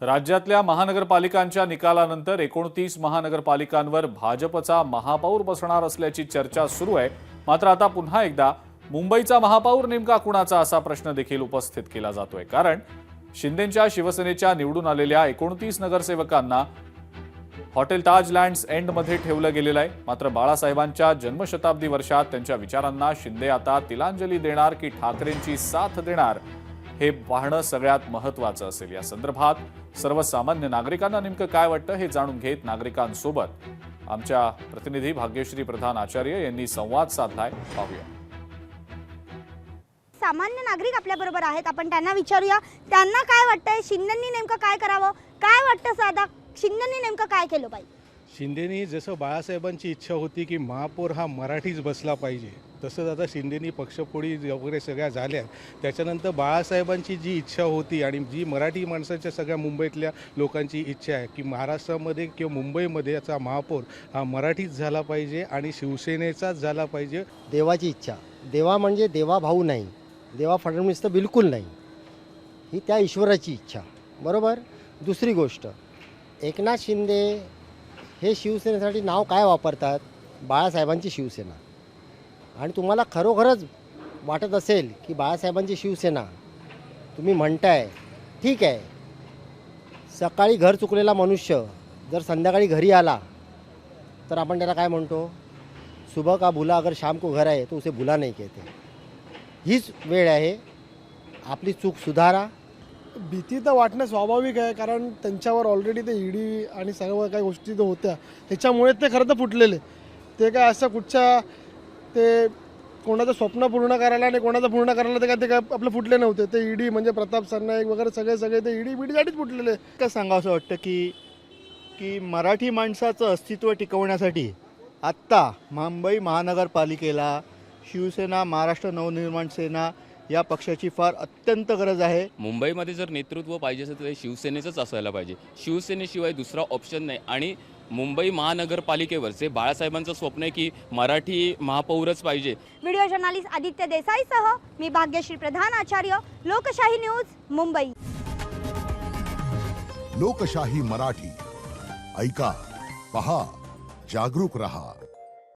राज्यातल्या महानगरपालिकांच्या निकालानंतर 29 महानगरपालिकांवर भाजपचा महापौर बसणार असल्याची चर्चा सुरू आहे। मात्र आता पुन्हा एकदा मुंबईचा महापौर नेमका कुणाचा असा प्रश्न देखील उपस्थित केला जातोय। कारण शिंदेंच्या शिवसेनेच्या निवडून आलेल्या 29 नगरसेवकांना हॉटेल ताज लँड्स एंडमध्ये ठेवलं गेलेलं आहे। मात्र बाळासाहेबांच्या जन्मशताब्दी वर्षात त्यांच्या विचारांना शिंदे आता तिलांजली देणार की ठाकरेंची साथ देणार हे पाहणं सगळ्यात महत्त्वाचं असेल। या संदर्भात सर्वसामान्य नागरिकांना नेमकं काय वाटतं हे जाणून घेत नागरिकांसोबत आमच्या प्रतिनिधी भाग्यश्री प्रधान आचार्य यांनी संवाद साधलाय। पाहूया। सामान्य नागरिक आपल्या बरोबर आहेत, आपण त्यांना विचारूया त्यांना काय वाटतंय, शिंदेंनी नेमकं काय करावं, काय वाटतं साधा शिंदेंनी नेमकं काय केलं पाहिजे। शिंदेनी जसं बाळासाहेबांची इच्छा होती की महापौर हा मराठीच बसला पाहिजे, तसंच आता शिंदेनी पक्षपोळी वगैरे सगळ्या झाल्या। त्याच्यानंतर बाळासाहेबांची जी इच्छा होती आणि जी मराठी माणसाच्या सगळ्या मुंबईतल्या लोकांची इच्छा आहे की महाराष्ट्रामध्ये किंवा मुंबईमध्ये याचा महापौर हा मराठीच झाला पाहिजे आणि शिवसेनेचाच झाला पाहिजे। देवाची इच्छा, देवा म्हणजे देवा भाऊ नाही, देवा फडणवीस तर बिलकुल नाही, ही त्या ईश्वराची इच्छा, बरोबर। दुसरी गोष्ट, एकनाथ शिंदे हे शिवसेनेसाठी नाव काय वापरतात, बाळासाहेबांची शिवसेना। आणि तुम्हाला खरोखरच वाटत असेल की बाळासाहेबांची शिवसेना तुम्ही म्हणताय, ठीक आहे, सकाळी घर चुकलेला मनुष्य जर संध्याकाळी घरी आला तर आपण त्याला काय म्हणतो, सुबह का भुला अगर शाम को घर आए तो उसे भुला नहीं कहते। हीच वेळ आहे, आपली चूक सुधारा। भीती तर वाटणं स्वाभाविक आहे, कारण त्यांच्यावर ऑलरेडी ते ईडी आणि सर्व काही गोष्टी तर होत्या, त्याच्यामुळे ते खरं तर फुटलेले। ते काय असं कुठच्या ते कोणाचं स्वप्न पूर्ण करायला आणि कोणाचं पूर्ण करायला ते काय आपलं फुटले नव्हते। ते ईडी म्हणजे प्रताप सरनाईक वगैरे सगळे ते ईडी बीडीसाठीच फुटलेले। काय सांगावं असं वाटतं की मराठी माणसाचं अस्तित्व टिकवण्यासाठी आत्ता मुंबई महानगरपालिकेला शिवसेना, महाराष्ट्र नवनिर्माण सेना या पक्षाची फार अत्यंत गरज आहे। मुंबईमध्ये जर नेतृत्व पाहिजे असेल तर ते शिवसेनेचंच असायला पाहिजे, शिवसेनेशिवाय दुसरा ऑप्शन नाही। आणि मुंबई महानगरपालिकेवरचे बाळासाहेबांचं स्वप्न आहे की मराठी महापौरच पाहिजे। व्हिडिओ जर्नलिस्ट आदित्य देसाईसह मी भाग्यश्री प्रधान आचार्य, लोकशाही न्यूज, मुंबई। लोकशाही मराठी, ऐका, पहा, जागरूक रहा।